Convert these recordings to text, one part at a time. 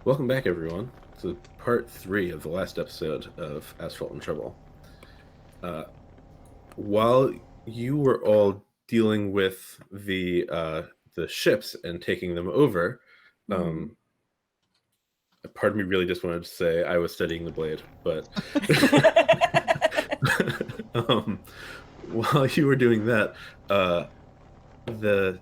Welcome back, everyone, to part three of the last episode of Asphalt Trouble. Uh, while you were all dealing with the ships and taking them over, um, part of me really just wanted to say I was studying the blade, but um, while you were doing that, the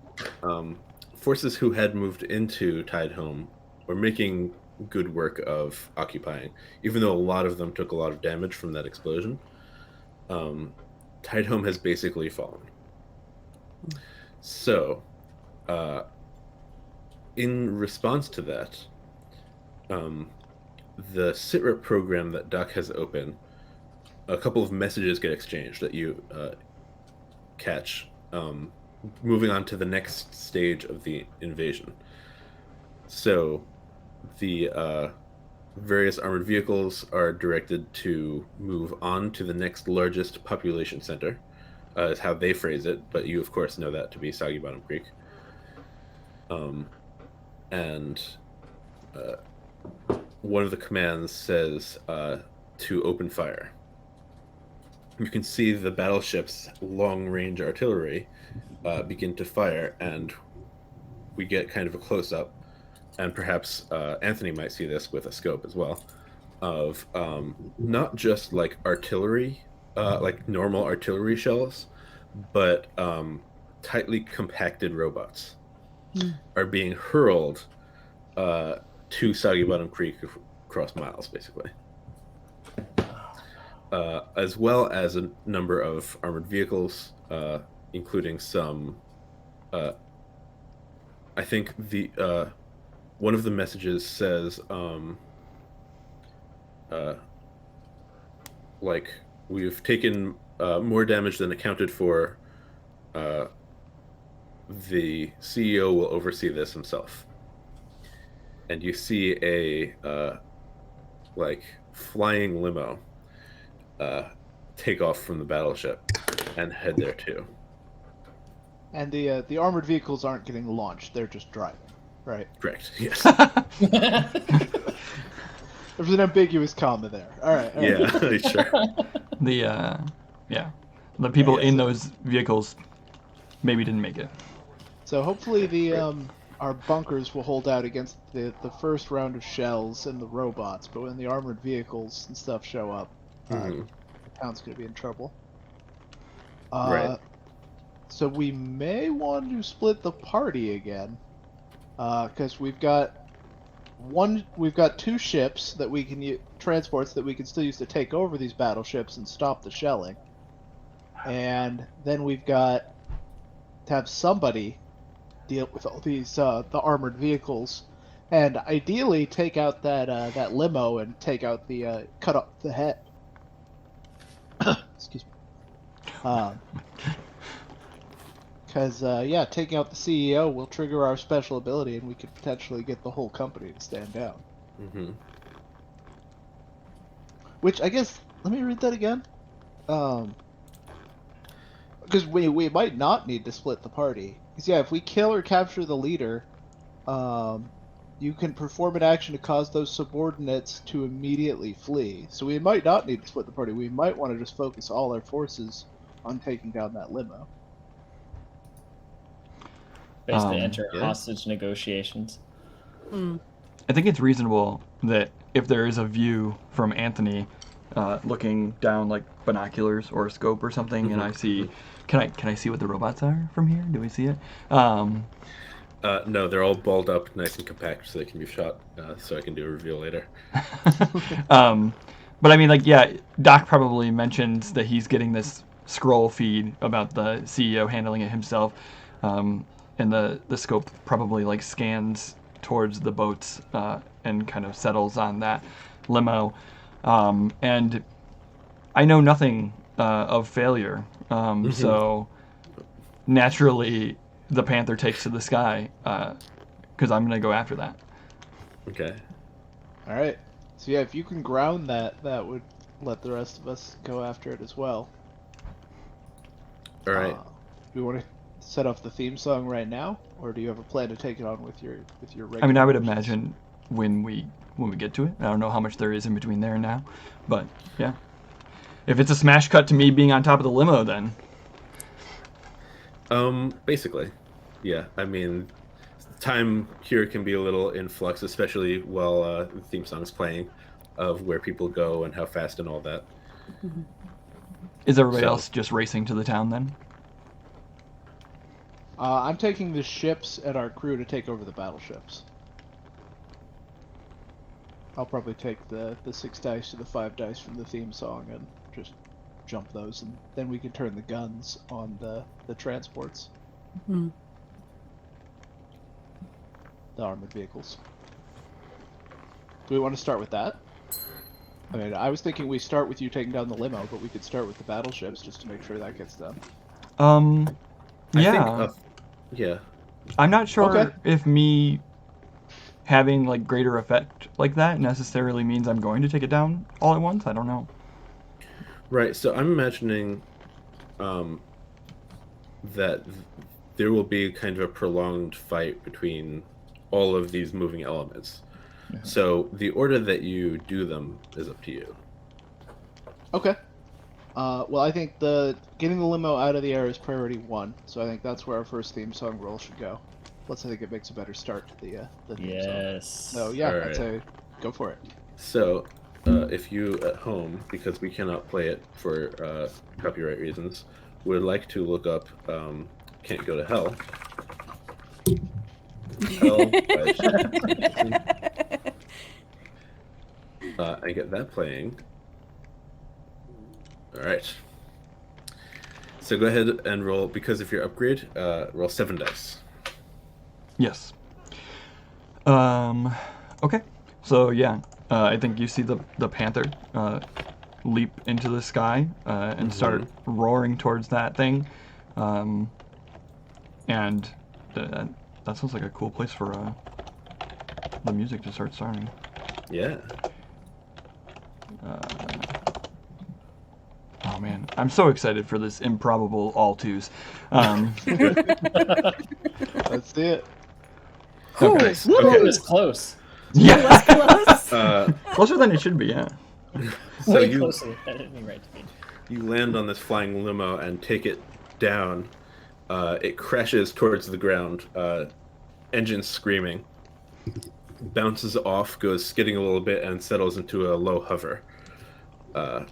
forces who had moved into Tide Home were making good work of occupying, even though a lot of them took a lot of damage from that explosion. Um, Tide Home has basically fallen. So, uh, in response to that, um, the SITREP program that Doc has open, a couple of messages get exchanged that you catch, moving on to the next stage of the invasion. So, the various armored vehicles are directed to move on to the next largest population center, is how they phrase it, but you, of course, know that to be Soggy Bottom Creek. Um, and uh, one of the commands says to open fire. You can see the battleship's long-range artillery begin to fire, and we get kind of a close-up, and perhaps Anthony might see this with a scope as well, of not just like artillery, like normal artillery shells, but tightly compacted robots are being hurled to Soggy Bottom Creek across miles, basically. As well as a number of armored vehicles, including some. I think the one of the messages says, like, we've taken more damage than accounted for. Uh, the CEO will oversee this himself. And you see a like flying limo take off from the battleship and head there too. And the armored vehicles aren't getting launched; they're just driving, right? Correct. Yes. There's an ambiguous comma there. All right. Yeah. Sure. Yeah, the people Yeah, in so- those vehicles maybe didn't make it. So hopefully Right. our bunkers will hold out against the first round of shells and the robots, but when the armored vehicles and stuff show up, Mhm. the town's gonna be in trouble. Right. So we may want to split the party again, because we've got two ships that we can transports that we can still use to take over these battleships and stop the shelling, and then we've got to have somebody deal with all these the armored vehicles, and ideally take out that limo and take out the cut off the head. Excuse me. Because yeah, taking out the CEO will trigger our special ability, and we could potentially get the whole company to stand down. Mm-hmm. Which I guess, let me read that again. Because we might not need to split the party. Because yeah, if we kill or capture the leader, you can perform an action to cause those subordinates to immediately flee. So we might not need to split the party. We might want to just focus all our forces on taking down that limo. Basically, enter Yeah. hostage negotiations. I think it's reasonable that if there is a view from Anthony, looking down like binoculars or a scope or something, and I see, can I see what the robots are from here? Do we see it? No, they're all balled up, nice and compact, so they can be shot. So I can do a reveal later. But I mean, like, yeah, Doc probably mentions that he's getting this scroll feed about the CEO handling it himself, and the scope probably like scans towards the boats and kind of settles on that limo. And I know nothing of failure, so naturally the Panther takes to the sky because I'm gonna go after that. Okay. All right. So yeah, if you can ground that, that would let the rest of us go after it as well. All right. Do you want to set off the theme song right now, or do you have a plan to take it on with your regular? I mean, I would forces? imagine when we get to it. I don't know how much there is in between there and now, but yeah. If it's a smash cut to me being on top of the limo, then Basically, yeah. I mean, time here can be a little in flux, especially while the theme song is playing, of where people go and how fast and all that. is everybody So- else just racing to the town then? I'm taking the ships and our crew to take over the battleships. I'll probably take the 6 dice to the 5 dice from the theme song and just jump those, and then we can turn the guns on the transports. Hmm. The armored vehicles. Do we want to start with that? I mean, I was thinking we start with you taking down the limo, but we could start with the battleships just to make sure that gets done. I Yeah. think, yeah. I'm not sure Okay. if me having like greater effect like that necessarily means I'm going to take it down all at once. I don't know. Right, so I'm imagining that there will be kind of a prolonged fight between all of these moving elements. So the order that you do them is up to you. Okay. Well, I think getting the limo out of the air is priority 1, so I think that's where our first theme song roll should go. Plus, I think it makes a better start to the theme song. Yes. So yeah, All I'd right. say go for it. So if you at home, because we cannot play it for copyright reasons, would like to look up Can't Go to Hell. Hell by Cethin. I get that playing. All right. So go ahead and roll, because if you're upgrade, roll 7 dice. Yes. Okay. So yeah, I think you see the panther leap into the sky and start roaring towards that thing, and that sounds like a cool place for the music to start starting. Yeah. Oh man, I'm so excited for this improbable all twos. Let's see it. Okay. Nice. It Okay. was close. Yeah, Close. closer than it should be. Yeah. So Way you closer than it right to be. you land on this flying limo and take it down. It crashes towards the ground, engine screaming, bounces off, goes skidding a little bit, and settles into a low hover. And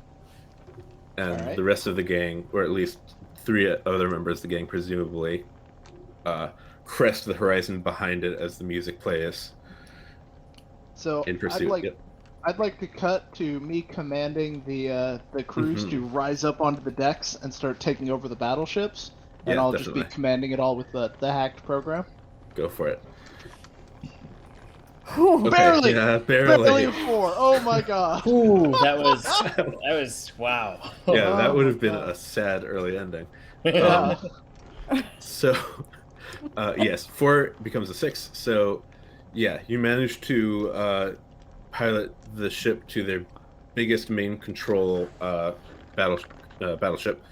Alright. the rest of the gang, or at least 3 other members of the gang, presumably, crest the horizon behind it as the music plays So in pursuit. Yep. I'd like to cut to me commanding the crews to rise up onto the decks and start taking over the battleships, and Yeah, I'll just be definitely. commanding it all with the hacked program. Go for it. Whew. Okay, Barely! yeah, barely. Barely 4. Oh my god. Ooh, that was wow. Yeah, that Oh would my have been God. a sad early ending. Yeah. So, yes, 4 becomes a 6. So, yeah, you manage to pilot the ship to their biggest main control battleship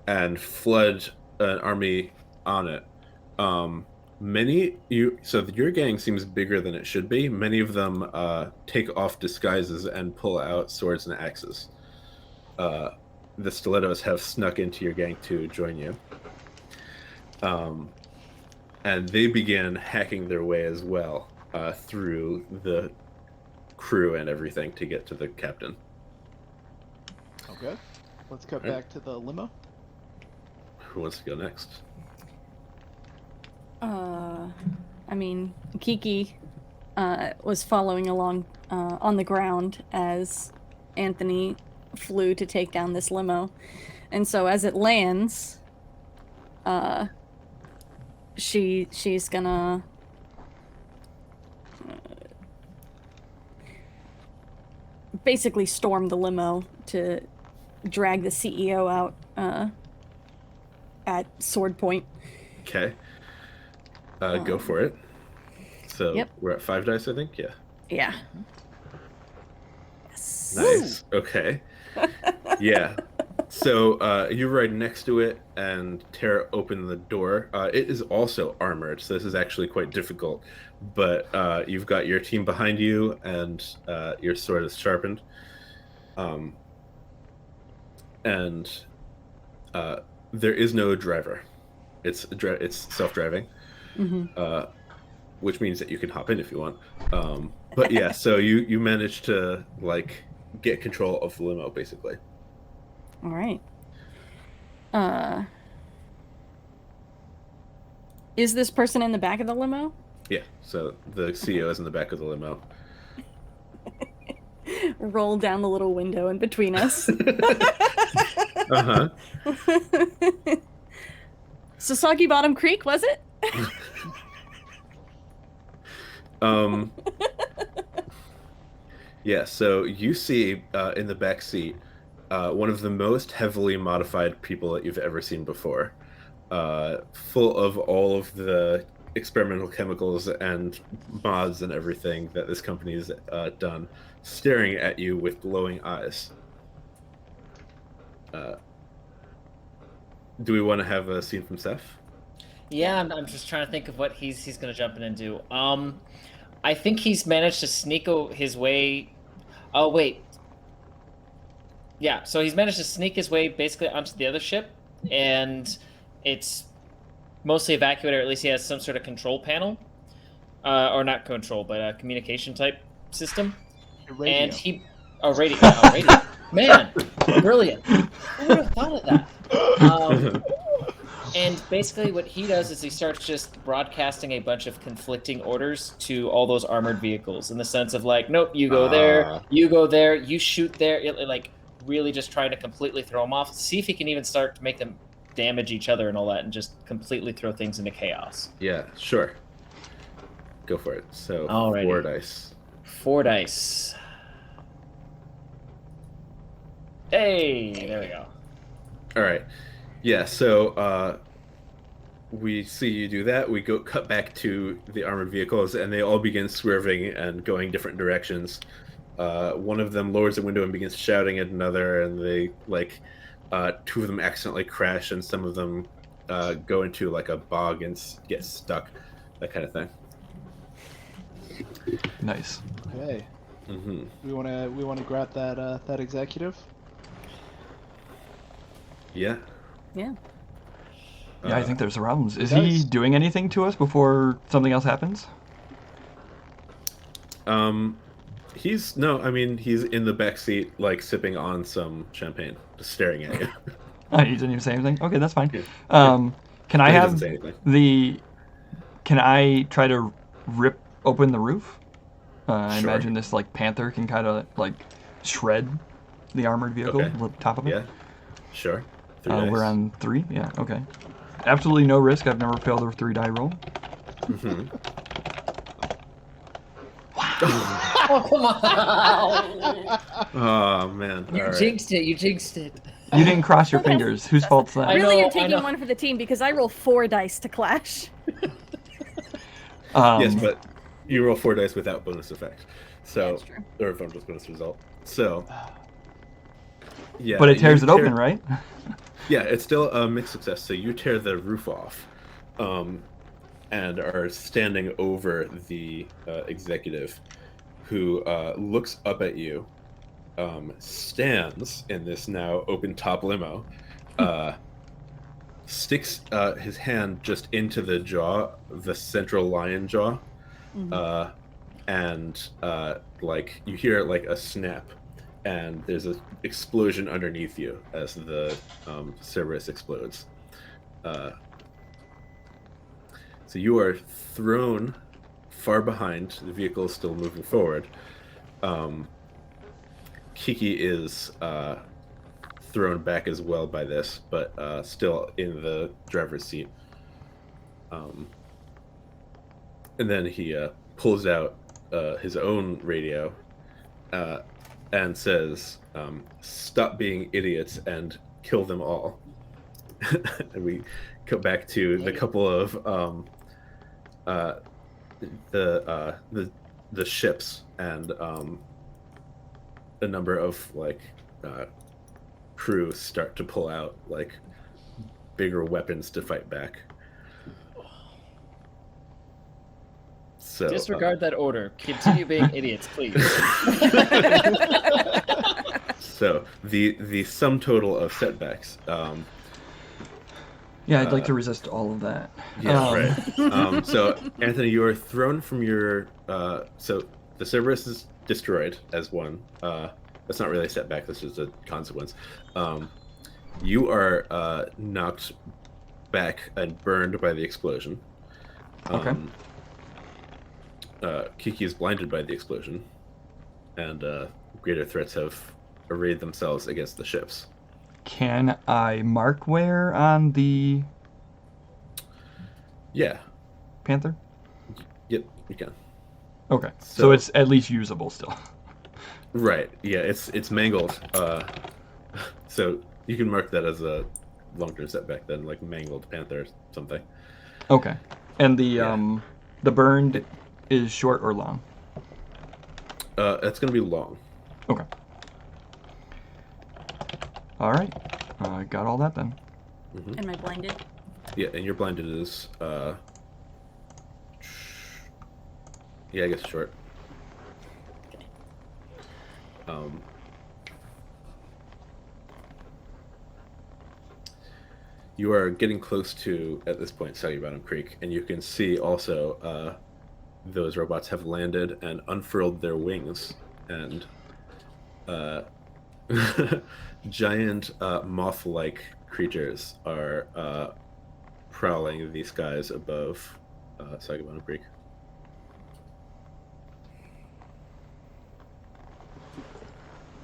and flood an army on it. So your gang seems bigger than it should be. Many of them take off disguises and pull out swords and axes. The stilettos have snuck into your gang to join you. And they began hacking their way as well through the crew and everything to get to the captain. Okay. Let's cut Alright. back to the limo. Who wants to go next? I mean, Kiki was following along on the ground as Anthony flew to take down this limo. And so as it lands, she's gonna basically storm the limo to drag the CEO out at sword point. Okay. Go for it. So Yep. we're at 5 dice, I think? Yeah. Yeah. Yes. Nice. Okay. Yeah. So you ride next to it and tear open the door. It is also armored, so this is actually quite difficult. But you've got your team behind you, and your sword is sharpened. And there is no driver. It's self-driving, which means that you can hop in if you want. But yeah, so you manage to like get control of the limo, basically. All right. Is this person in the back of the limo? Yeah, so the CEO is in the back of the limo. Roll down the little window in between us. Uh-huh. So Soggy Bottom Creek, was it? Yeah, so you see in the back seat one of the most heavily modified people that you've ever seen before, full of all of the experimental chemicals and mods and everything that this company's done, staring at you with glowing eyes. Do we want to have a scene from Seth? Yeah, I'm just trying to think of what he's gonna jump in and do. I think he's managed to sneak his way. Oh wait. Yeah, so he's managed to sneak his way basically onto the other ship, and it's mostly evacuated, or at least he has some sort of control panel, or not control, but a communication type system. Radio. And he, radio. Man, brilliant. Who would have thought of that? And basically what he does is he starts just broadcasting a bunch of conflicting orders to all those armored vehicles, in the sense of like, nope, you go there, you go there, you shoot there, like really just trying to completely throw them off, see if he can even start to make them damage each other and all that, and just completely throw things into chaos. Yeah, sure. Go for it. So, Alrighty. 4 dice. 4 dice. Hey, there we go. All right. Yeah, so we see you do that. We cut back to the armored vehicles, and they all begin swerving and going different directions. One of them lowers the window and begins shouting at another, and they two of them accidentally crash, and some of them go into like a bog and get stuck, that kind of thing. Nice. Okay. Mm-hmm. We want to grab that executive. Yeah. Yeah. Yeah, I think there's problems. Is does. he doing anything to us before something else happens? He's in the back seat, like sipping on some champagne, just staring at you. Oh, he didn't even say anything? Okay, that's fine. Yeah. Can I He have doesn't say anything. Can I try to rip open the roof? I Sure. imagine this like panther can kind of like shred the armored vehicle, Okay. the top of it. Yeah. Sure. 3 dice. We're on 3? Yeah, okay. Absolutely no risk. I've never failed a 3-die roll. Mm-hmm. Oh, come on! Oh man. You All right. jinxed it. You jinxed it. You didn't cross your fingers. Whose fault's that? I Really, know, you're I taking know. one for the team because I roll 4 dice to clash. Yes, but you roll 4 dice without bonus effect. So, That's true. or bonus result. So, yeah. But it tears you it open, right? Yeah, it's still a mixed success. So you tear the roof off, and are standing over the executive, who looks up at you, stands in this now open top limo, sticks his hand just into the jaw, the central lion jaw, and like you hear like a snap, and there's an explosion underneath you as the Cerberus explodes. So you are thrown far behind. The vehicle is still moving forward. Kiki is thrown back as well by this, but still in the driver's seat. And then he pulls out his own radio and says, "Stop being idiots and kill them all." And we go back to the couple of the ships and a number of like crew start to pull out like bigger weapons to fight back. So Disregard that order. Continue being idiots, please. So the sum total of setbacks. Yeah, I'd like to resist all of that. Yeah, right. So Anthony, you are thrown from your. So the Cerberus is destroyed as one. That's not really a setback. This is a consequence. You are knocked back and burned by the explosion. Okay. Kiki is blinded by the explosion, and greater threats have arrayed themselves against the ships. Can I mark where on the Yeah. Panther? Yep, you can. Okay, so So- it's at least usable still. Right. Yeah, it's mangled. So you can mark that as a long-term setback then, like mangled panther or something. Okay, and Yeah. the burned is short or long? That's gonna be long. Okay. All right, got all that then. Am I blinded? Yeah, and your blinded is yeah, I guess short. You are getting close to, at this point, Soggy Bottom Creek, and you can see also those robots have landed and unfurled their wings, and giant moth-like creatures are prowling the skies above Soggy Bottom Creek.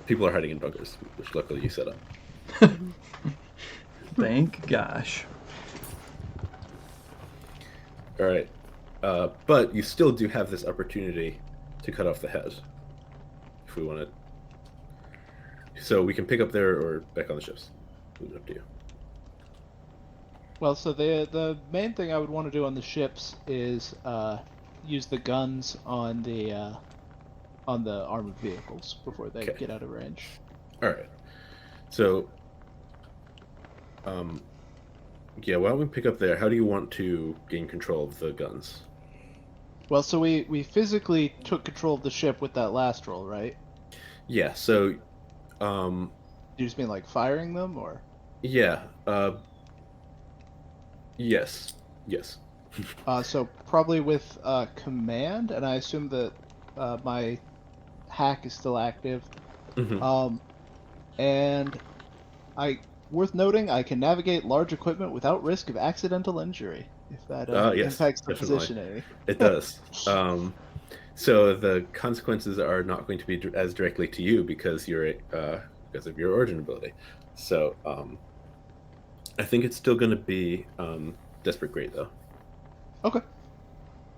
People are hiding in bunkers, which luckily you set up. Thank gosh. All right, but you still do have this opportunity to cut off the head, if we want to. So we can pick up there or back on the ships. It's up to you. Well, so the main thing I would want to do on the ships is use the guns on the armored vehicles before they Okay. get out of range. All right. So, yeah, why don't we pick up there? How do you want to gain control of the guns? Well, so we physically took control of the ship with that last roll, right? Yeah. So, You just mean like firing them, or? yeah. Yes. Yes. So probably with command, and I assume that my hack is still active. Mhm. And worth noting, I can navigate large equipment without risk of accidental injury. If that Yes, impacts the definitely. positioning. It does. So the consequences are not going to be as directly to you because because of your origin ability. So I think it's still going to be desperate great though. Okay.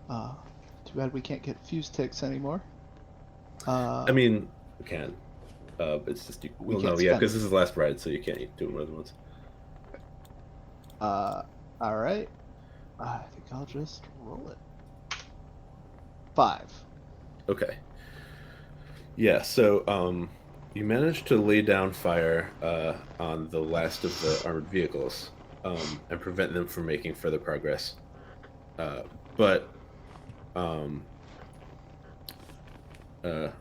Too bad we can't get fuse ticks anymore. I mean, we can. It's just We well, can't no, yeah, spend because this is the last ride, so you can't do it more than once. All right. I think I'll just roll it. 5. Okay. Yeah. So you managed to lay down fire on the last of the armored vehicles and prevent them from making further progress. But a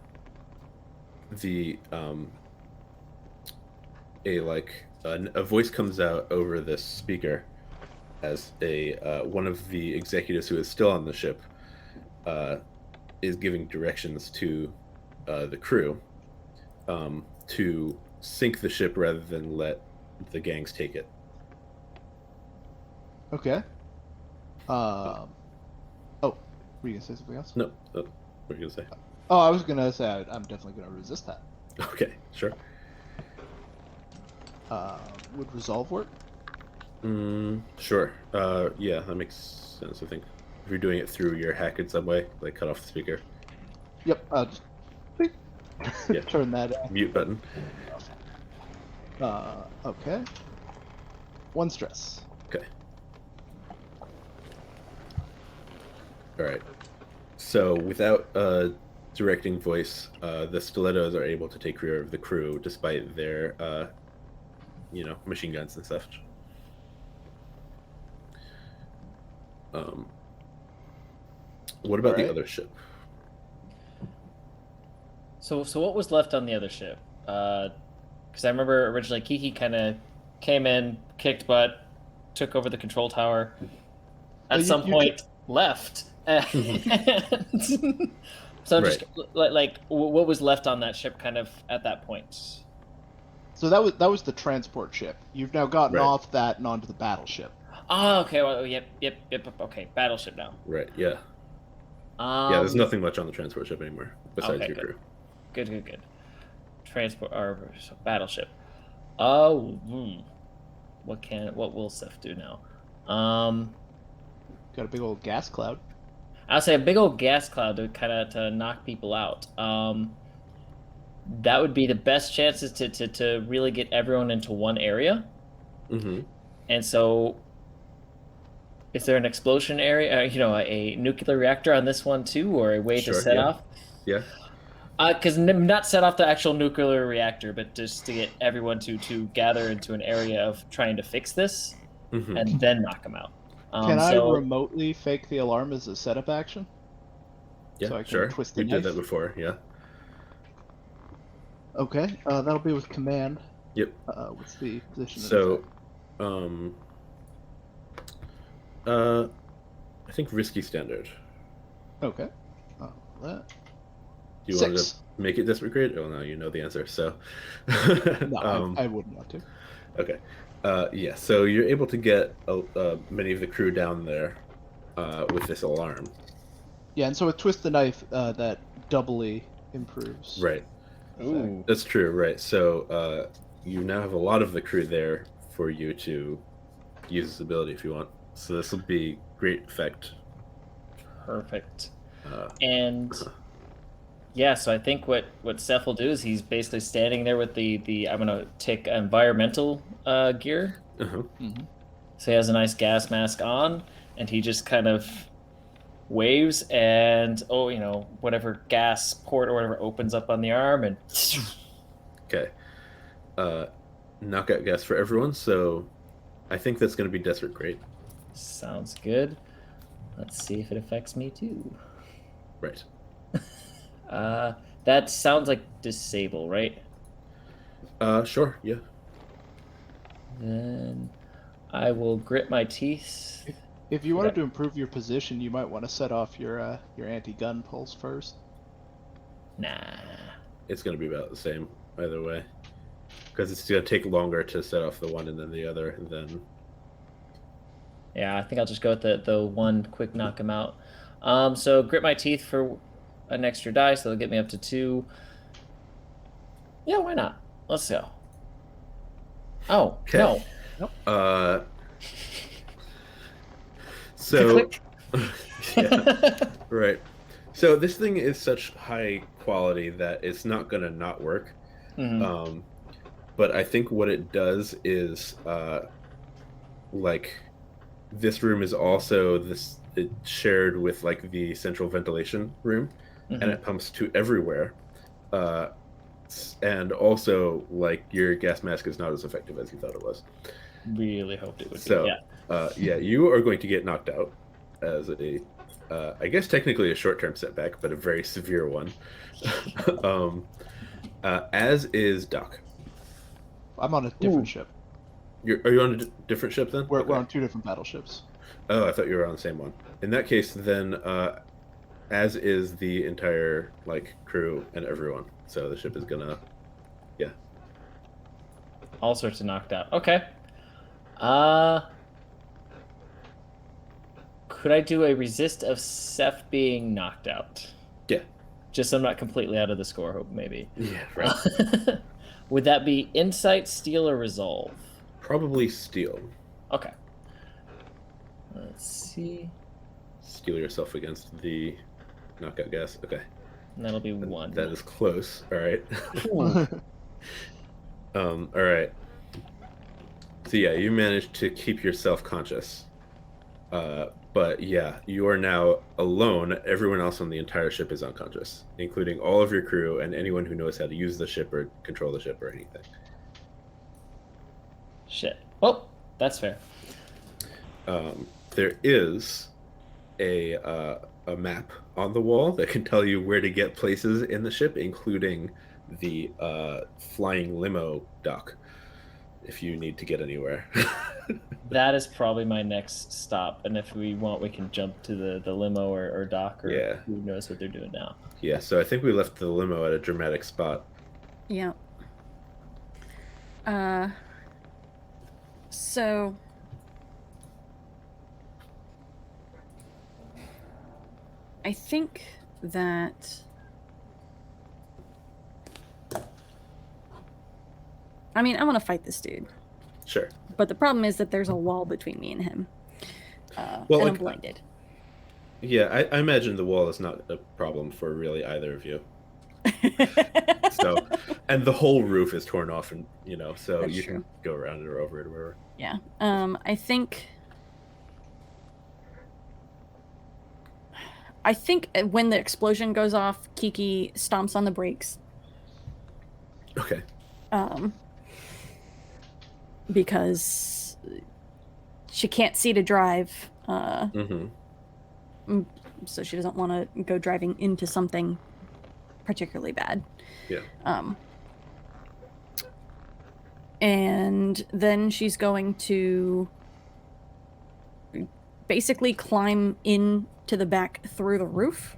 voice comes out over this speaker as one of the executives who is still on the ship is giving directions to the crew to sink the ship rather than let the gangs take it. Okay. Oh, were you gonna say something else? No, what were you gonna say? Oh, I was gonna say I'm definitely gonna resist that. Okay, sure. Would resolve work? Sure. Yeah, that makes sense. I think if you're doing it through your hack in some way, like cut off the speaker, Yep. Just beep. Yeah. Turn that mute button. Okay. 1 stress. Okay. All right. So without a directing voice, the stilettos are able to take care of the crew despite their machine guns and stuff. What about the other ship? So what was left on the other ship? Because I remember originally Kiki kind of came in, kicked butt, took over the control tower. At some point, left. So I'm just like, what was left on that ship, kind of at that point? So that was the transport ship. You've now gotten off that and onto the battleship. Oh, okay. Well, yep. Okay, battleship now. Right. Yeah. There's nothing much on the transport ship anymore besides your crew. Good. Transport or battleship. Oh, what will Seth do now? Got a big old gas cloud. I'll say a big old gas cloud to knock people out. That would be the best chances to really get everyone into one area. Mm-hmm. And so, is there an explosion area? A nuclear reactor on this one too, or a way to set off? Yeah. Because not set off the actual nuclear reactor, but just to get everyone to gather into an area of trying to fix this, and then knock them out. Can I remotely fake the alarm as a setup action? Yeah, so I can twist the knife? We did that before, yeah. Okay, that'll be with command. Yep. What's the position? So, I think risky standard. Okay. That. Do you want to make it desperate grade? Oh no, you know the answer. So. No, I wouldn't want to. Okay. Yeah. So you're able to get many of the crew down there with this alarm. Yeah, and so with twist the knife, that doubly improves. Right. Ooh. That's true. Right. So you now have a lot of the crew there for you to use this ability if you want. So this will be great effect. Perfect. Yeah, so I think what Seth will do is he's basically standing there with the I'm gonna take environmental gear. Uh-huh. Mm-hmm. So he has a nice gas mask on, and he just kind of waves, and whatever gas port or whatever opens up on the arm, and okay, knockout gas for everyone. So I think that's gonna be desperate great. Sounds good. Let's see if it affects me too. Right. That sounds like disable, right? Sure, yeah. Then I will grit my teeth. If you wanted to improve your position, you might want to set off your anti-gun pulse first. Nah. It's going to be about the same either way. Because it's going to take longer to set off the one and then the other, and then... Yeah, I think I'll just go with the one quick knock him out. So grit my teeth for an extra die, so they'll get me up to 2. Yeah, why not? Let's go. Oh, okay. No. Nope. So, yeah, right. So this thing is such high quality that it's not going to not work. Mm-hmm. But I think what it does is, this room is also it's shared with the central ventilation room, and it pumps to everywhere. And also, your gas mask is not as effective as you thought it was. Really hoped it would be. Yeah. You are going to get knocked out as I guess technically a short-term setback, but a very severe one. As is Doc. I'm on a different ship. Are you on a different ship then? We're on 2 different battleships. Oh, I thought you were on the same one. In that case, then, as is the entire crew and everyone. So the ship is gonna, All sorts of knocked out. Okay. Could I do a resist of Seth being knocked out? Yeah. Just so I'm not completely out of the score, hope maybe. Yeah, right. Would that be insight, steal, or resolve? Probably steal. Okay. Let's see. Steal yourself against the knockout gas. Okay. And that'll be 1. That is close. All right. All right. So yeah, you managed to keep yourself conscious. But yeah, you are now alone. Everyone else on the entire ship is unconscious, including all of your crew and anyone who knows how to use the ship or control the ship or anything. Shit. Oh, that's fair. There is a map on the wall that can tell you where to get places in the ship, including the flying limo dock, if you need to get anywhere. That is probably my next stop, and if we want, we can jump to the limo or dock, or Yeah. who knows what they're doing now. Yeah, so I think we left the limo at a dramatic spot. Yeah. So I think that I mean, I want to fight this dude. Sure. But the problem is that there's a wall between me and him. Well, and like, I'm blinded. Yeah, I imagine the wall is not a problem for really either of you. So, and the whole roof is torn off, and so That's you true. can go around it or over it or whatever. Yeah. I think when the explosion goes off, Kiki stomps on the brakes. Okay. Because she can't see to drive. So she doesn't want to go driving into something particularly bad. Yeah. And then she's going to basically climb into the back through the roof.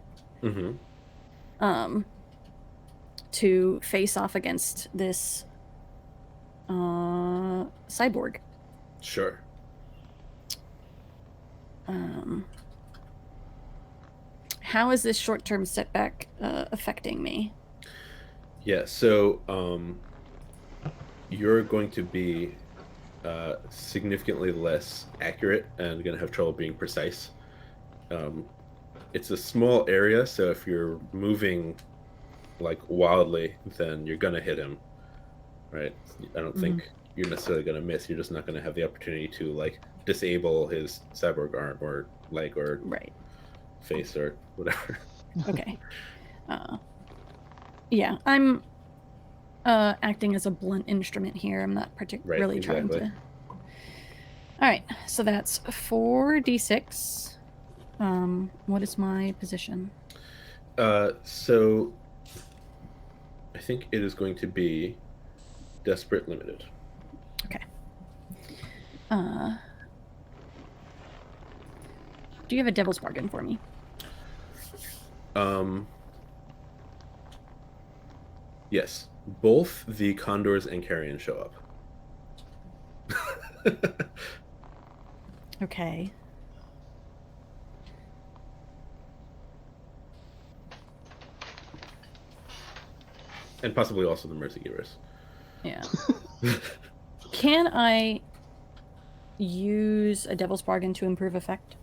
To face off against this cyborg. Sure. How is this short-term setback affecting me? Yeah, so you're going to be significantly less accurate and going to have trouble being precise. It's a small area, so if you're moving like wildly, then you're going to hit him, right? I don't think you're necessarily going to miss. You're just not going to have the opportunity to like disable his cyborg arm or leg or face or whatever. Okay. Yeah, I'm acting as a blunt instrument here. I'm not particularly trying to. All right, so that's 4d6. What is my position? So I think it is going to be desperate limited. Okay. Do you have a devil's bargain for me? Yes. Both the condors and carrion show up. Okay. And possibly also the mercy givers. Yeah. Can I use a devil's bargain to improve effect?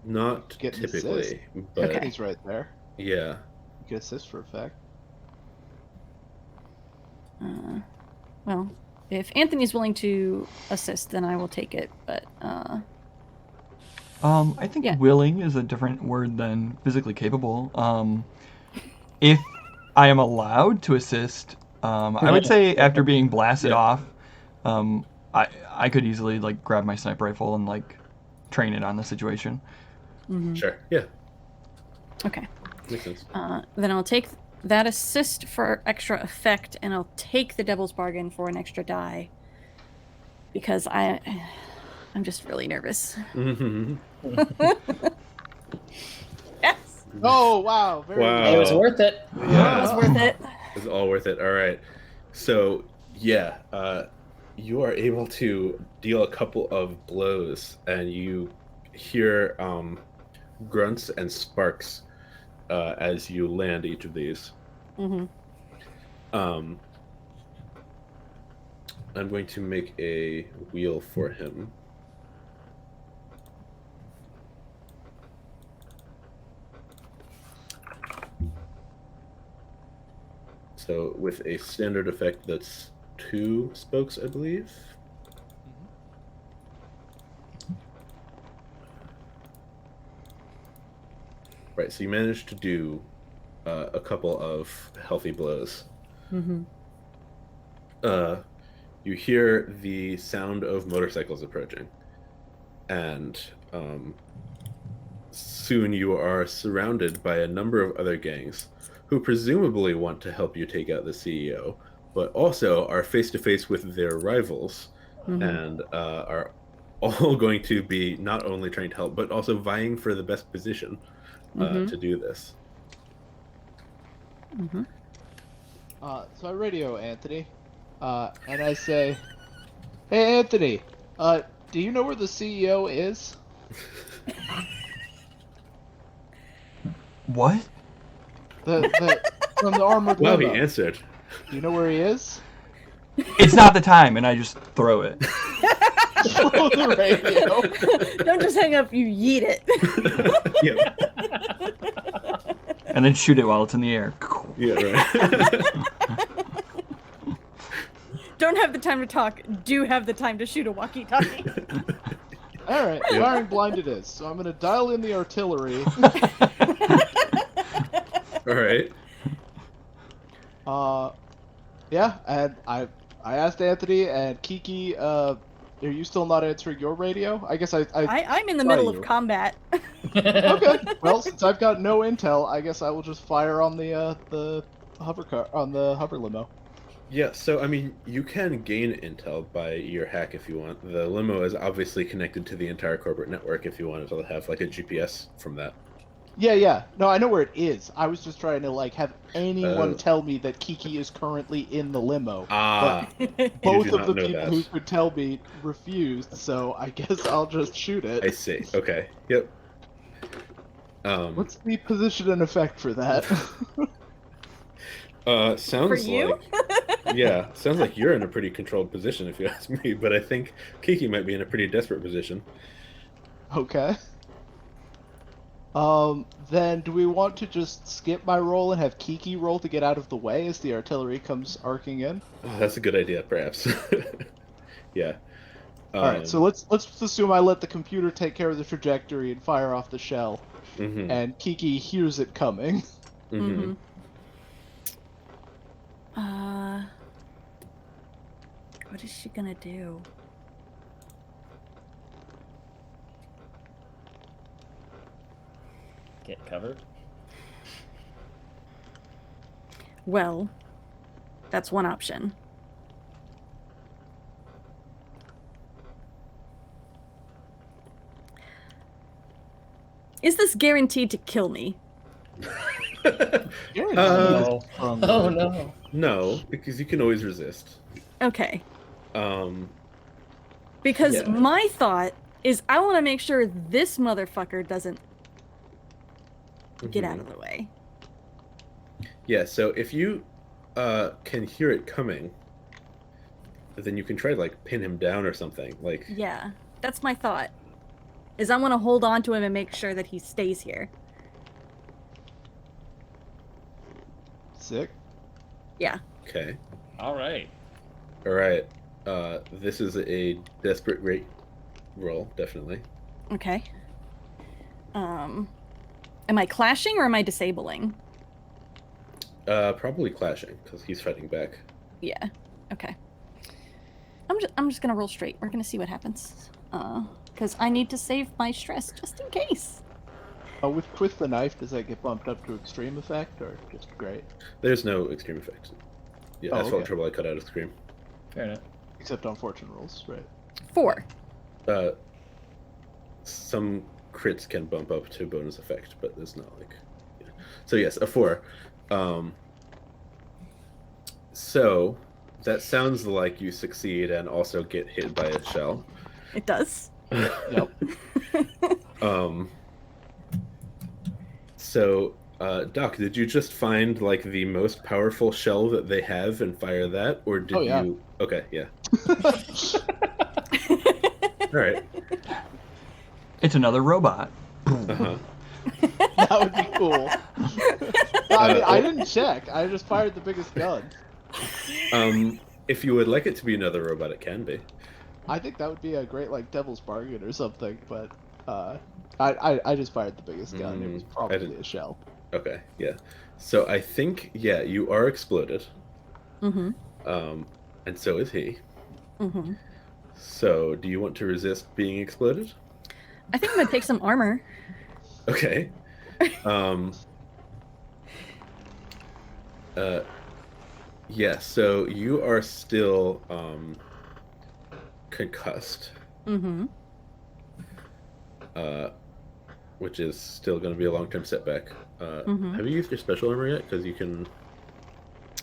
Not Get an typically, assist. but Okay. He's right there. yeah. You can assist for effect. Well, if Anthony's willing to assist, then I will take it. But I think Yeah. willing is a different word than physically capable. If I am allowed to assist, I would say after being blasted off, I could easily like grab my sniper rifle and like train it on the situation. Sure. Yeah. okay. Makes sense. Then I'll take that assist for extra effect, and I'll take the devil's bargain for an extra die. Because I'm just really nervous. Yes. Oh wow! Very Wow. good. It was worth it. That was worth it. It's all worth it. All right. So yeah, you are able to deal a couple of blows, and you hear grunts and sparks as you land each of these. I'm going to make a wheel for him. So with a standard effect, that's 2 spokes, I believe. Right, so you managed to do a couple of healthy blows. Mm-hmm. You hear the sound of motorcycles approaching, and soon you are surrounded by a number of other gangs who presumably want to help you take out the CEO, but also are face to face with their rivals and are all going to be not only trying to help, but also vying for the best position to do this. So I radio Anthony, and I say, "Hey Anthony, do you know where the CEO is?" What? From the armored Well, he limo. answered. Do you know where he is? It's not the time, and I just throw it. Throw the radio. Don't just hang up, you yeet it. Yep. And then shoot it while it's in the air. Yeah, right. Don't have the time to talk, do have the time to shoot a walkie-talkie. Alright, firing blind it is. So I'm gonna dial in the artillery. All right. Yeah, and I asked Anthony and Kiki, are you still not answering your radio? I guess I'm in the saw middle you. of combat. Okay. Well, since I've got no intel, I guess I will just fire on the hover car on the hover limo. Yeah, so I mean, you can gain intel by your hack if you want. The limo is obviously connected to the entire corporate network if you wanted to have like a GPS from that. Yeah. No, I know where it is. I was just trying to like have anyone tell me that Kiki is currently in the limo. Ah, But both do of the not know people that. who could tell me refused, so I guess I'll just shoot it. I see. Okay. Yep. What's the position and effect for that? Sounds For you? like yeah, sounds like you're in a pretty controlled position if you ask me, but I think Kiki might be in a pretty desperate position. Okay. Then do we want to just skip my roll and have Kiki roll to get out of the way as the artillery comes arcing in? Oh, that's a good idea, perhaps. Yeah. Alright, so let's assume I let the computer take care of the trajectory and fire off the shell, and Kiki hears it coming. Mm-hmm. What is she gonna do? Get covered. Well, that's one option. Is this guaranteed to kill me? No. Oh no. No, because you can always resist. Okay. Yeah. Because my thought is I want to make sure this motherfucker doesn't get out of the way. Yeah, so if you can hear it coming, then you can try to like pin him down or something. Like Yeah, that's my thought. Is I want to hold on to him and make sure that he stays here. Sick. Yeah. Okay. All right. All right. This is a desperate rate roll, definitely. Okay. Am I clashing or am I disabling? Probably clashing because he's fighting back. Yeah. Okay. I'm just gonna roll straight. We're gonna see what happens. Because I need to save my stress just in case. With Twist the Knife, does that get bumped up to extreme effect, or just great? There's no extreme effect. Yeah, Oh, Asphalt okay. Trouble I cut out extreme. Fair enough. Except on fortune rolls, right? 4. Some crits can bump up to bonus effect, but there's not like. Yeah. So yes, a 4. So that sounds like you succeed and also get hit by a shell. It does. Yep. So, Doc, did you just find like the most powerful shell that they have and fire that, or did yeah. you? Okay, yeah. All right. It's another robot. Uh-huh. That would be cool. I mean, I didn't check. I just fired the biggest gun. If you would like it to be another robot, it can be. I think that would be a great like devil's bargain or something, but I just fired the biggest gun. It was probably a shell. Okay, yeah. So I think, yeah, you are exploded. Mm-hmm. And so is he. Mm-hmm. So do you want to resist being exploded? I think I'm gonna take some armor. Okay. Um. Yeah. So you are still concussed. Mm-hmm. Which is still going to be a long-term setback. Mm-hmm. Have you used your special armor yet? Because you can.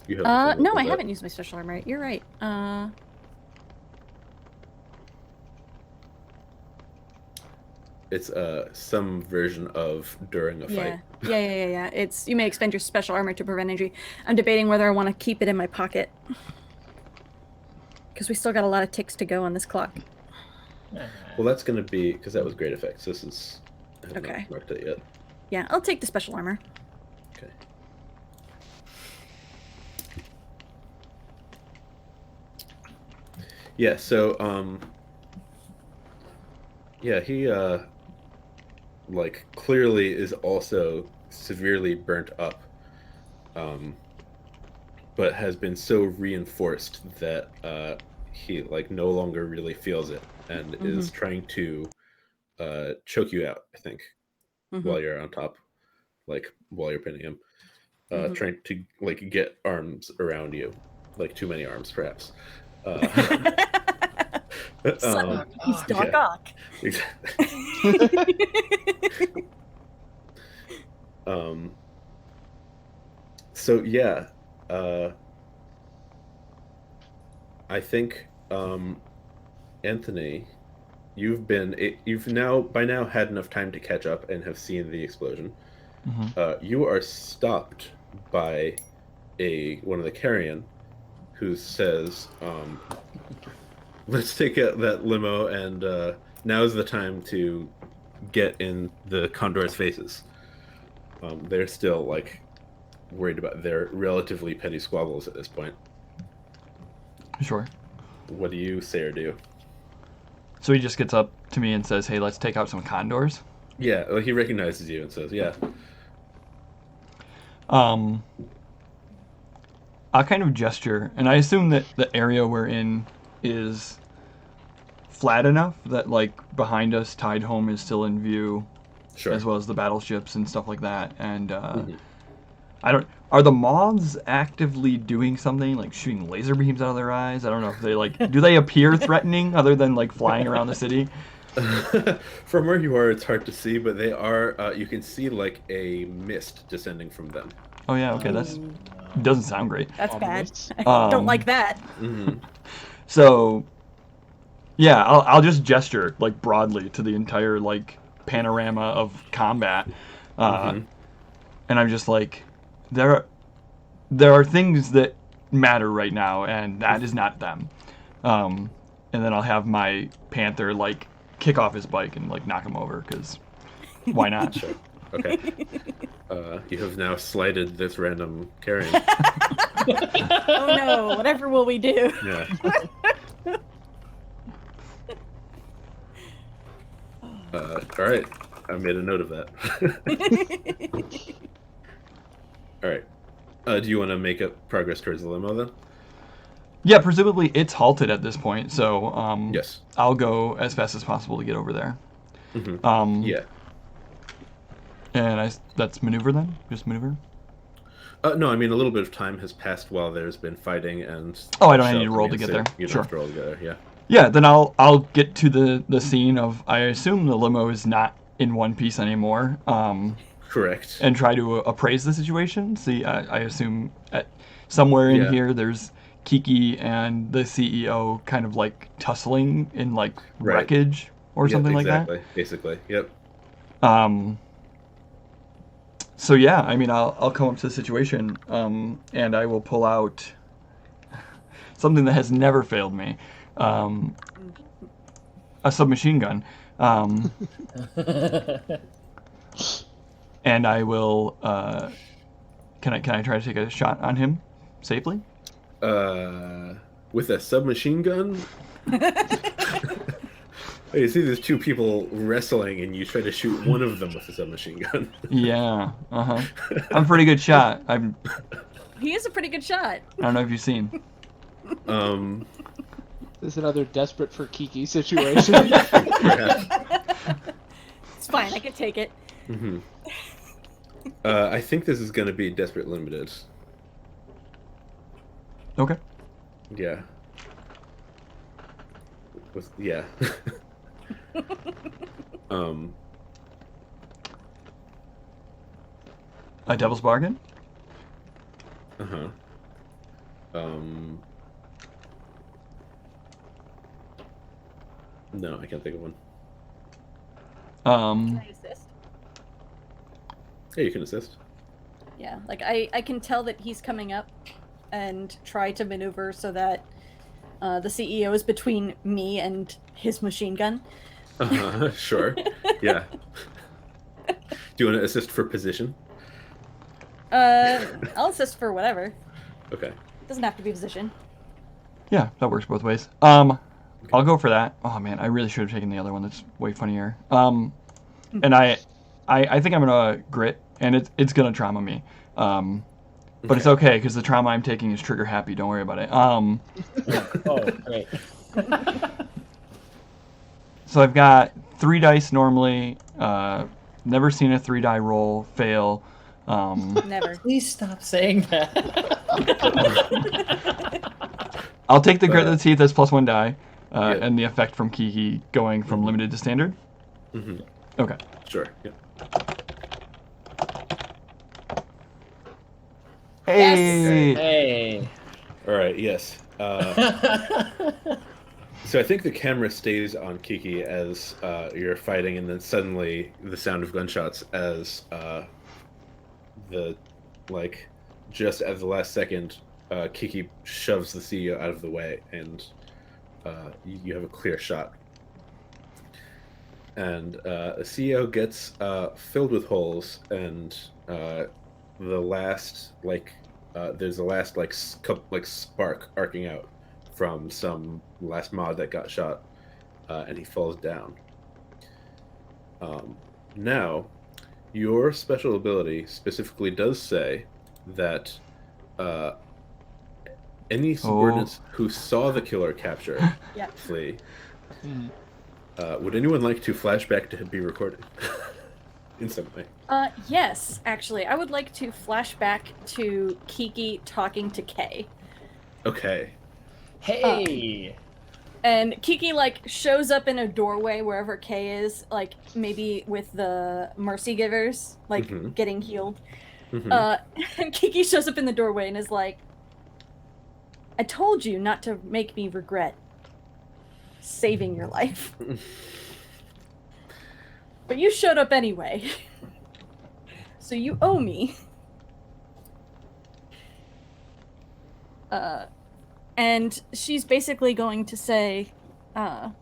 You have. the thing that No, does I that. haven't used my special armor. You're right. It's some version of during a fight. Yeah. It's you may expend your special armor to prevent injury. I'm debating whether I want to keep it in my pocket because we still got a lot of ticks to go on this clock. Well, that's going to be because that was great effects. This is. I have Okay. not marked it yet. Yeah, I'll take the special armor. Okay. Yeah. So yeah, he like clearly is also severely burnt up, but has been so reinforced that he like no longer really feels it and is trying to choke you out, I think, while you're on top, like while you're pinning him, trying to like get arms around you, like too many arms perhaps. He's Doc yeah. Ock. Exactly. So yeah, I think Anthony, you've now by now had enough time to catch up and have seen the explosion. You are stopped by one of the carrion who says, let's take that limo and now's the time to get in the condors' faces. They're still like worried about their relatively petty squabbles at this point. Sure. What do you say or do? So he just gets up to me and says, "Hey, let's take out some condors." Yeah, well, he recognizes you and says, "Yeah." I'll kind of gesture, and I assume that the area we're in is flat enough that like behind us, Tide Home is still in view, Sure. as well as the battleships and stuff like that. And I don't. Are the moths actively doing something like shooting laser beams out of their eyes? I don't know if they like. Do they appear threatening other than like flying around the city? From where you are, it's hard to see, but they are. You can see like a mist descending from them. Oh yeah, okay, that's doesn't sound great. That's bad. Ominous. I don't like that. So, yeah, I'll just gesture like broadly to the entire like panorama of combat, and I'm just like, there are things that matter right now, and that is not them. And then I'll have my panther like kick off his bike and like knock him over because why not? Sure. Okay. You have now slighted this random carrion. Oh no! Whatever will we do? Yeah. All right. I made a note of that. All right. Do you want to make progress towards the limo then? Yeah, presumably it's halted at this point, so Yes. I'll go as fast as possible to get over there. Yeah. And that's maneuver then? Just maneuver? No, I mean a little bit of time has passed while there's been fighting and. Oh, I don't need to shell roll coming to in, get there. so you don't Sure. have to roll to get there. Yeah. Yeah, then I'll get to the scene of I assume the limo is not in one piece anymore. Correct. And try to appraise the situation. See, I assume somewhere in here there's Kiki and the CEO kind of like tussling in like wreckage or something like that. Exactly. Basically. Yep. So yeah, I mean, I'll come up to the situation, and I will pull out something that has never failed me, a submachine gun, and I will. Can I try to take a shot on him safely? With a submachine gun. You see these two people wrestling, and you try to shoot one of them with a submachine gun. Yeah. I'm a pretty good shot. He is a pretty good shot. I don't know if you've seen. This is another desperate for Kiki situation. It's fine. I can take it. Mm-hmm. I think this is going to be Desperate Limited. Okay. Yeah. Yeah. A devil's bargain? Uh-huh. No, I can't think of one. Can I assist? Yeah, you can assist. Yeah, like I can tell that he's coming up and try to maneuver so that the CEO is between me and his machine gun. Sure. Yeah. Do you want to assist for position? I'll assist for whatever. Okay. Doesn't have to be position. Yeah, that works both ways. I'll go for that. Oh man, I really should have taken the other one. That's way funnier. And I think I'm gonna grit, and it's gonna trauma me. But it's okay because the trauma I'm taking is trigger happy. Don't worry about it. Oh, great. So I've got 3 dice normally. Never seen a 3-die roll fail. Never. Please stop saying that. I'll take the grit of the teeth as +1 die, and the effect from Kiki going from limited to standard. Mm-hmm. Okay. Sure. Yeah. Hey. Hey. All right. Yes. So I think the camera stays on Kiki as you're fighting, and then suddenly the sound of gunshots as just at the last second, Kiki shoves the CEO out of the way, and you have a clear shot. And the CEO gets filled with holes, and there's a last spark arcing out from some last mod that got shot, and he falls down. Now, your special ability specifically does say that any subordinates who saw the killer capture flee. Would anyone like to flashback to be recorded in some way? Yes, actually, I would like to flash back to Kiki talking to Kay. Okay. Hey. And Kiki shows up in a doorway wherever Kay is, maybe with the mercy givers, getting healed. Mm-hmm. And Kiki shows up in the doorway and is like, "I told you not to make me regret saving your life. But you showed up anyway. So you owe me." And she's basically going to say, I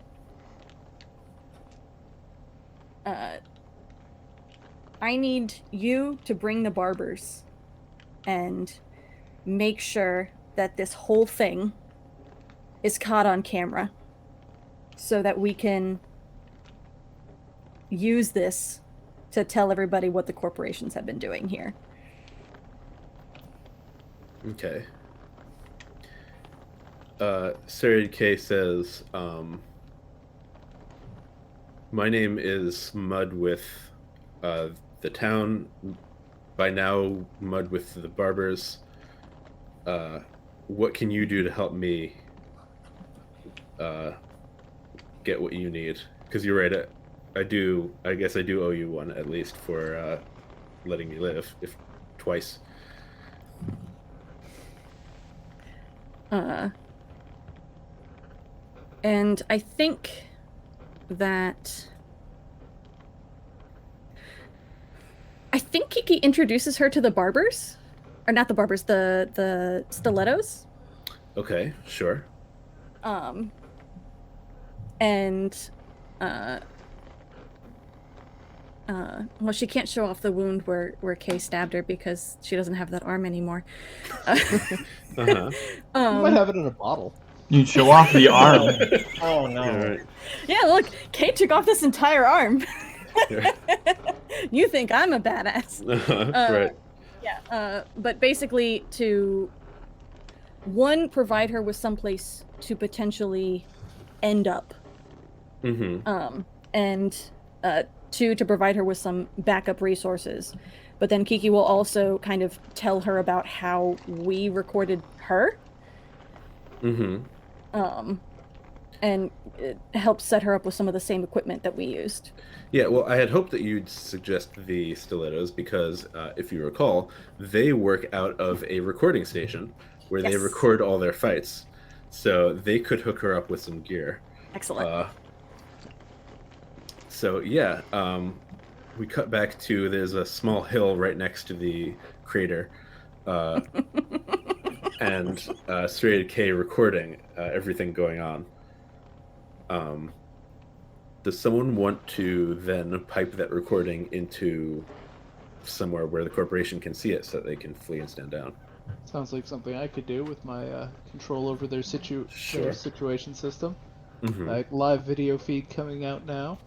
need you to bring the barbers and make sure that this whole thing is caught on camera so that we can use this to tell everybody what the corporations have been doing here. Okay. Sarid K says, my name is Mud with the town, by now Mud with the barbers. What can you do to help me get what you need? Because you're right, I guess I do owe you one, at least, for letting me live, if twice. And I think that... Kiki introduces her to the barbers? Or not the barbers, the stilettos? Okay, sure. Well, she can't show off the wound where Kay stabbed her because she doesn't have that arm anymore. You might have it in a bottle. You show off the arm. Oh no. All right. Yeah, look, Kate took off this entire arm. Yeah. You think I'm a badass. Right. Yeah, but basically to, one, provide her with someplace to potentially end up. Mm-hmm. And two, to provide her with some backup resources. But then Kiki will also kind of tell her about how we recorded her. Mm-hmm. And it helps set her up with some of the same equipment that we used. Yeah, well, I had hoped that you'd suggest the stilettos because, if you recall, they work out of a recording station where they Yes. record all their fights. So they could hook her up with some gear. Excellent. So, yeah, we cut back to there's a small hill right next to the crater. And Serrated K recording everything going on. Does someone want to then pipe that recording into somewhere where the corporation can see it so that they can flee and stand down? Sounds like something I could do with my control over their Sure. situation system. Mm-hmm. Like live video feed coming out now.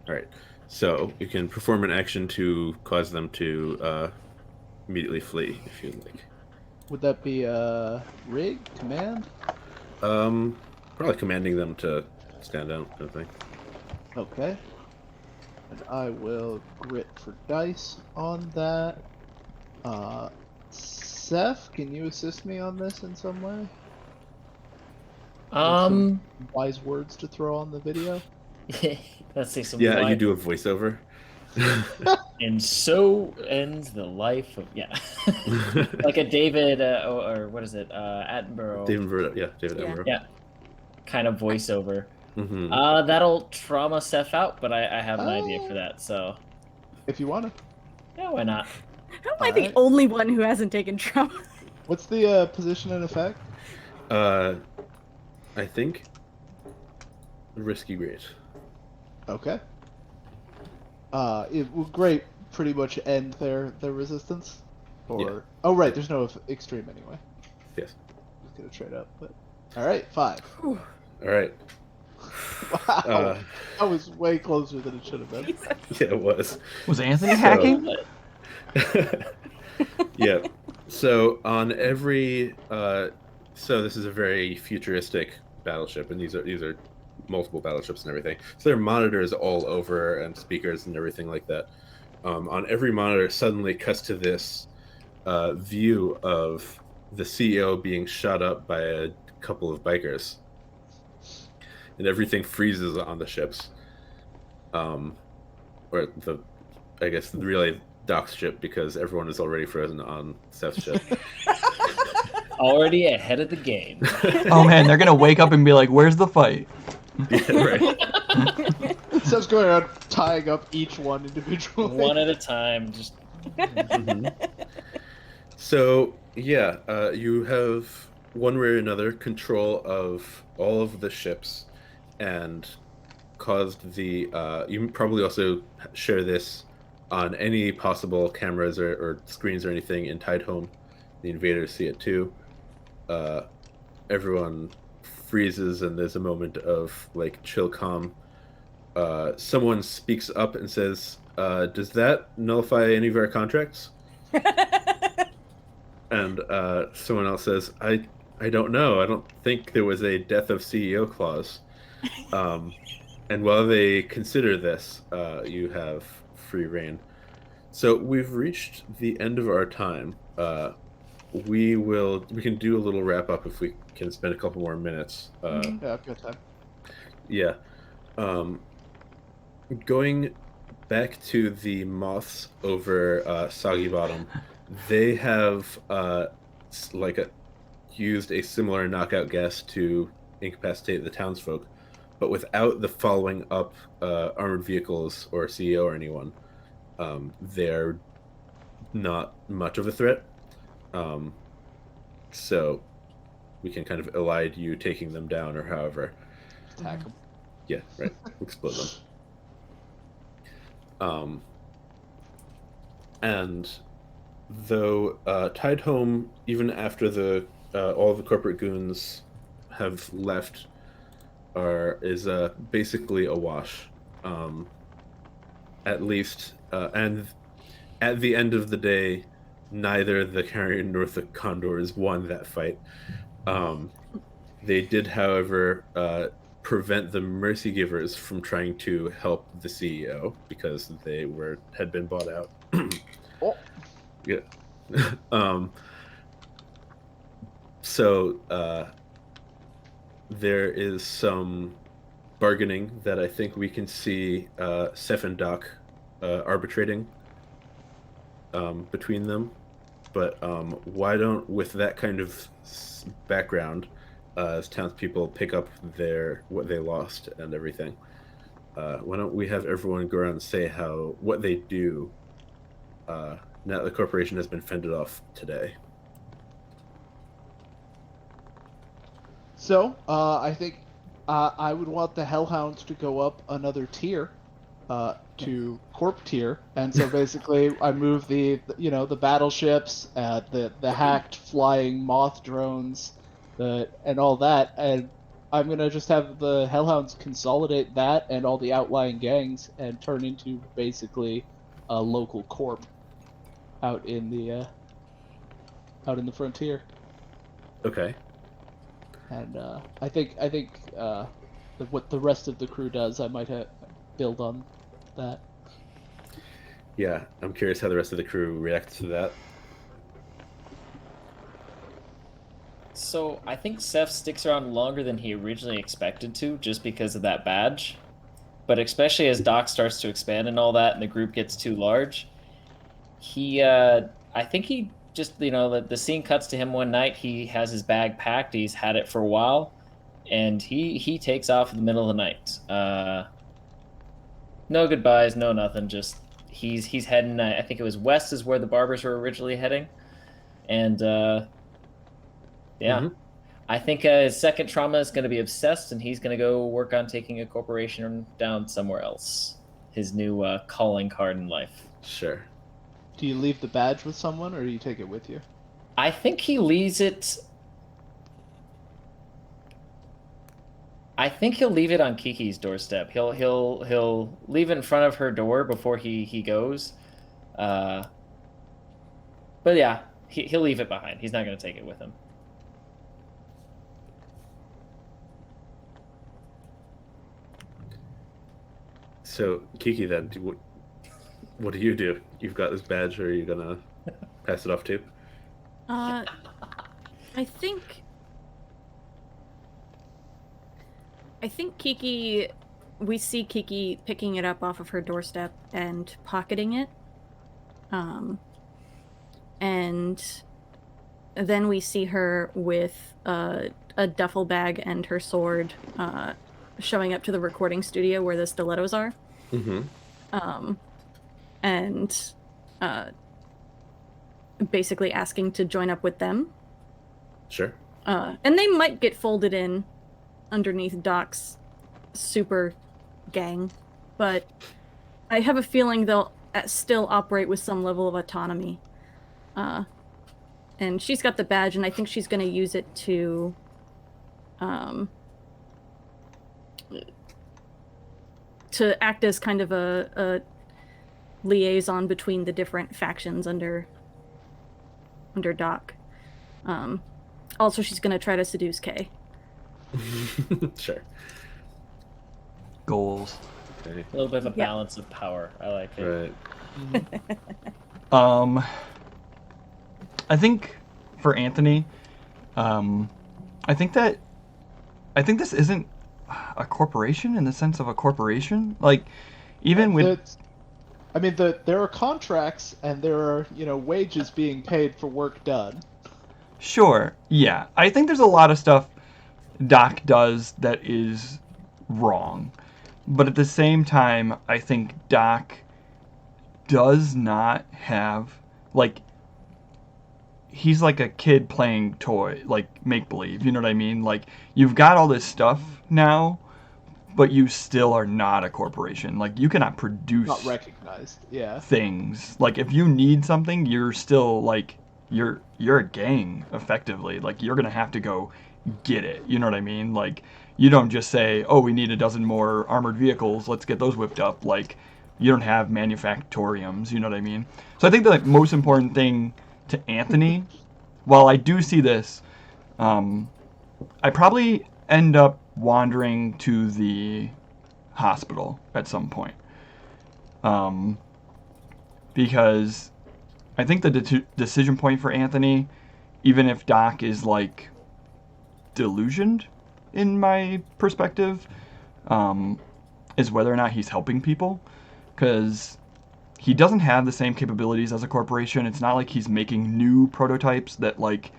All right. So you can perform an action to cause them to immediately flee, if you'd like. Would that be rig command? Probably commanding them to stand down, I think. Okay. And I will grit for dice on that. Seth, can you assist me on this in some way? Wise words to throw on the video? Let's see some. Yeah, you life. do a voiceover. And so ends the life of like a David or what is it? Attenborough. David Attenborough. Yeah. Kind of voiceover. Mm-hmm. That'll trauma Seth out, but I have an idea for that. So If you want to. yeah, why not? How am I the Alright. only one who hasn't taken trauma? What's the position and effect? I think risky great. Okay. It will great pretty much end their resistance. Or Yeah. oh right, there's no extreme anyway. Yes. Just gonna trade up, but all right, 5. All right. Wow, that was way closer than it should have been. Yeah, it was. Was Anthony hacking? Yeah. So on every so this is a very futuristic battleship, and these are multiple battleships and everything. So there are monitors all over and speakers and everything like that. On every monitor suddenly cuts to this view of the CEO being shot up by a couple of bikers. And everything freezes on the ships. Or the I guess the relay Doc's ship because everyone is already frozen on Seth's ship. Already ahead of the game. Oh man, they're gonna wake up and be like, "Where's the fight?" Yeah, right. So it's going around tying up each one individually. One at a time. Just Mhm. So yeah, you have one way or another control of all of the ships, and caused the. You probably also share this on any possible cameras or screens or anything in Tide Home. The invaders see it too. Everyone freezes, and there's a moment of like chill calm. Someone speaks up and says, "Does that nullify any of our contracts?" And someone else says, I don't know. I don't think there was a death of CEO clause." And while they consider this, you have free reign. So we've reached the end of our time. We can do a little wrap up if we can spend a couple more minutes. Yeah, I've got time. Yeah. Going back to the moths over Soggy Bottom, they have used a similar knockout gas to incapacitate the townsfolk, but without the following up armored vehicles or CEO or anyone. They're not much of a threat. So we can kind of elide you taking them down or however. Attack them. Yeah, right. Explode them. And though Tide Home, even after the all the corporate goons have left is basically a wash. At least, and at the end of the day, neither the Carrion nor the Condors won that fight. They did, however, prevent the Mercy Givers from trying to help the CEO because they had been bought out. Oh. Yeah. So there is some bargaining that I think we can see Seth and Doc arbitrating between them. But why don't, with that kind of background, as townspeople pick up what they lost and everything, why don't we have everyone go around and say what they do now that the corporation has been fended off today. So, I think I would want the Hellhounds to go up another tier to Corp tier, and so basically I move the battleships, the hacked flying moth drones, and all that, and I'm gonna just have the Hellhounds consolidate that and all the outlying gangs and turn into basically a local corp out in the frontier. Okay. And I think what the rest of the crew does, I might build on that. Yeah, I'm curious how the rest of the crew reacts to that. So I think Seth sticks around longer than he originally expected to, just because of that badge. But especially as Doc starts to expand and all that, and the group gets too large, I think he just, the scene cuts to him one night. He has his bag packed. He's had it for a while, and he takes off in the middle of the night. No goodbyes, no nothing. Just he's heading. I think it was west is where the barbers were originally heading, and yeah. Mm-hmm. I think his second trauma is going to be obsessed, and he's going to go work on taking a corporation down somewhere else. His new calling card in life. Sure. Do you leave the badge with someone, or do you take it with you? I think he leaves it. I think he'll leave it on Kiki's doorstep. He'll leave it in front of her door before he goes. But yeah, he'll leave it behind. He's not going to take it with him. So, Kiki, then, what do you do? You've got this badge, or are you gonna pass it off too? I think Kiki, we see Kiki picking it up off of her doorstep and pocketing it. And then we see her with a duffel bag and her sword showing up to the recording studio where the stilettos are. Mm-hmm. And basically asking to join up with them. Sure. And they might get folded in underneath Doc's super gang, but I have a feeling they'll still operate with some level of autonomy. And she's got the badge, and I think she's going to use it to act as kind of a liaison between the different factions under Doc. Also, she's going to try to seduce Kay. Sure. Goals. Okay. A little bit of a balance of power. I like it. Right. I think for Anthony, I think this isn't a corporation in the sense of a corporation. Like, even with... there are contracts and there are, wages being paid for work done. Sure, yeah. I think there's a lot of stuff Doc does that is wrong. But at the same time, I think Doc does not have, like, he's like a kid playing toy, like, make-believe, you know what I mean? Like, you've got all this stuff now, but you still are not a corporation. Like, you cannot produce... Not recognized, yeah. Things. Like, if you need something, you're still, like, you're a gang effectively. Like, you're gonna have to go get it. You know what I mean? Like, you don't just say, oh, we need a dozen more armored vehicles, let's get those whipped up. Like, you don't have manufactoriums. You know what I mean? So I think the most important thing to Anthony, while I do see this, I probably end up wandering to the hospital at some point. Because I think the decision point for Anthony, even if Doc is like delusioned in my perspective, is whether or not he's helping people. Because he doesn't have the same capabilities as a corporation. It's not like he's making new prototypes that like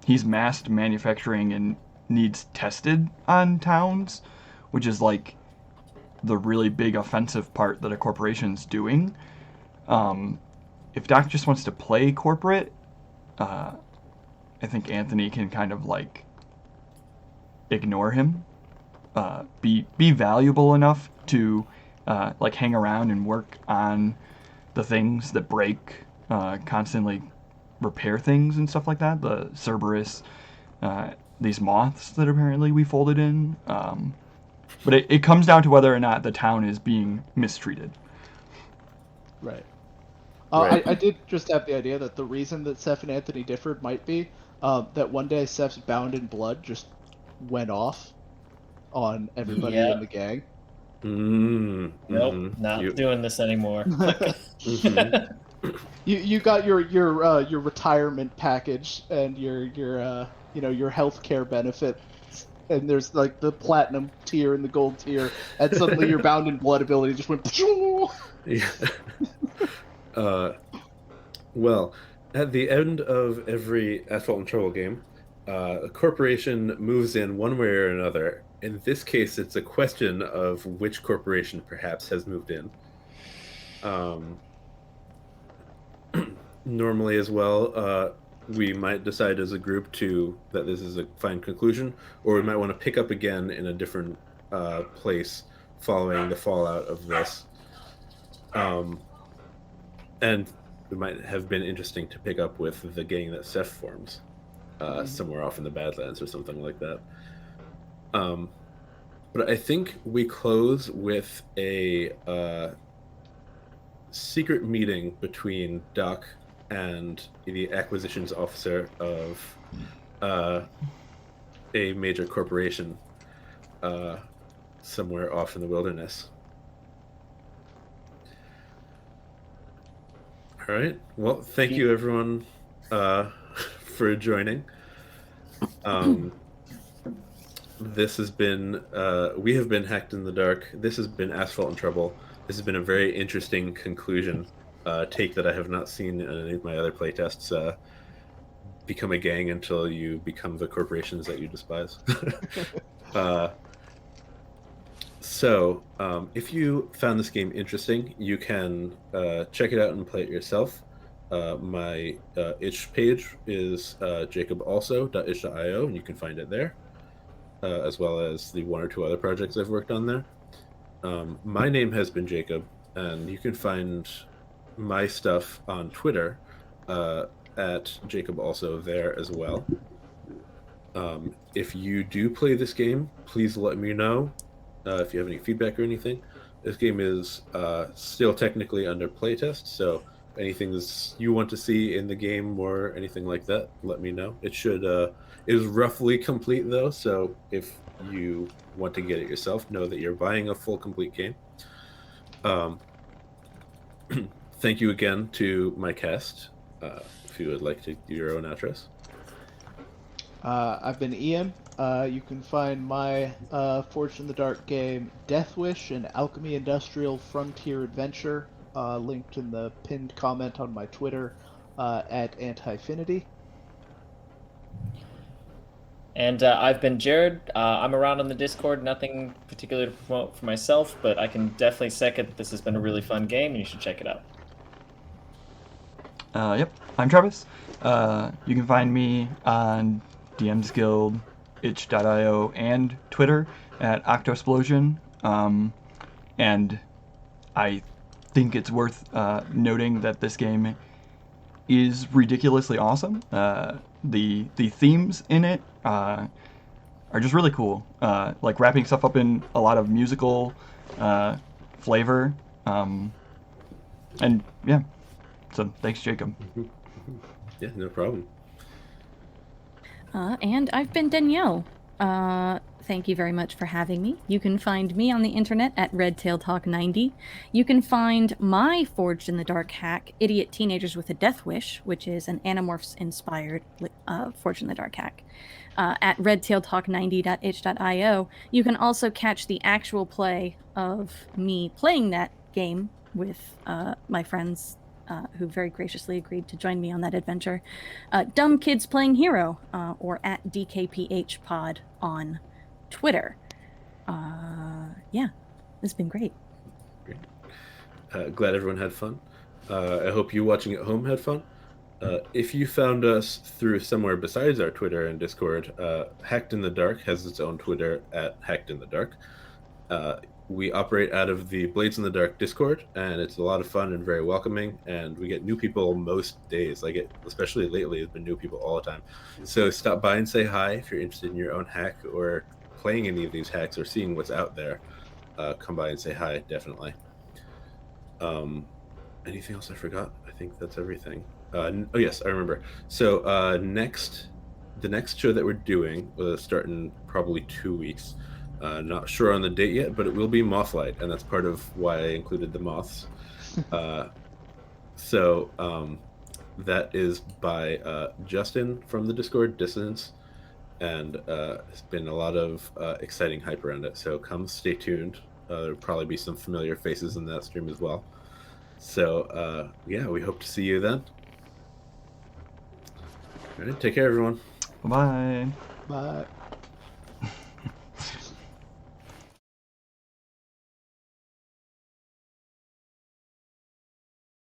he's mass manufacturing and needs tested on towns, which is like the really big offensive part that a corporation's doing. If Doc just wants to play corporate, I think Anthony can kind of like ignore him, be valuable enough to like hang around and work on the things that break, constantly repair things and stuff like that. The Cerberus, these moths that apparently we folded in. But it comes down to whether or not the town is being mistreated. Right. Right. I did just have the idea that the reason that Seth and Anthony differed might be that one day Seth's bound in blood just went off on everybody Yeah. in the gang. Nope, not doing this anymore. You got your retirement package and your your healthcare benefits, and there's like the platinum tier and the gold tier, and suddenly your bound in blood ability just went. Yeah. Well, at the end of every Asphalt Trouble game, a corporation moves in one way or another. In this case, it's a question of which corporation perhaps has moved in. Normally as well, we might decide as a group that this is a fine conclusion, or we might want to pick up again in a different place following the fallout of this. And it might have been interesting to pick up with the gang that Seth forms somewhere off in the Badlands or something like that. But I think we close with a secret meeting between Doc and the acquisitions officer of a major corporation somewhere off in the wilderness. All right. Well, thank you, everyone, for joining. This has been, we have been Hacked in the Dark. This has been Asphalt Trouble. This has been a very interesting conclusion take that I have not seen in any of my other playtests. Become a gang until you become the corporations that you despise. So, if you found this game interesting, you can check it out and play it yourself. My itch page is jacobalso.itch.io, and you can find it there, as well as the one or two other projects I've worked on there. My name has been Jacob, and you can find my stuff on Twitter at jacobalso there as well. If you do play this game, please let me know. If you have any feedback or anything. This game is still technically under playtest, so anything you want to see in the game or anything like that, let me know. It is roughly complete though, so if you want to get it yourself, know that you're buying a full complete game. Thank you again to my cast. If you would like to do your own outros. I've been Ian. You can find my Forged in the Dark game Death Wish and Alchemy Industrial Frontier Adventure linked in the pinned comment on my Twitter at Antifinity. And I've been Jared. I'm around on the Discord. Nothing particular to promote for myself, but I can definitely second this has been a really fun game, and you should check it out. Yep, I'm Travis. You can find me on DM's Guild, itch.io, and Twitter at Octosplosion. And I think it's worth noting that this game is ridiculously awesome. The themes in it are just really cool. Like wrapping stuff up in a lot of musical flavor. And yeah, so thanks, Jacob. Yeah, no problem. And I've been Danielle. Thank you very much for having me. You can find me on the internet at RedtailTalk90. You can find my Forged in the Dark hack, Idiot Teenagers with a Death Wish, which is an Animorphs-inspired Forged in the Dark hack, at redtailtalk90.itch.io. You can also catch the actual play of me playing that game with my friends who very graciously agreed to join me on that adventure. Dumb Kids Playing Hero, or at DKPH Pod on Twitter. Yeah, it's been great. Great. Glad everyone had fun. I hope you watching at home had fun. If you found us through somewhere besides our Twitter and Discord, Hacked in the Dark has its own Twitter at Hacked in the Dark. We operate out of the Blades in the Dark Discord, and it's a lot of fun and very welcoming, and we get new people most days. Like especially lately, it's been new people all the time. So stop by and say hi if you're interested in your own hack or playing any of these hacks or seeing what's out there. Come by and say hi, definitely. Anything else I forgot? I think that's everything. Oh yes, I remember. So the next show that we're doing will start in probably 2 weeks. Not sure on the date yet, but it will be Mothlight, and that's part of why I included the moths. So that is by Justin from the Discord, Dissonance, and there's been a lot of exciting hype around it. So come stay tuned. There'll probably be some familiar faces in that stream as well. So yeah, we hope to see you then. All right, take care, everyone. Bye. Bye.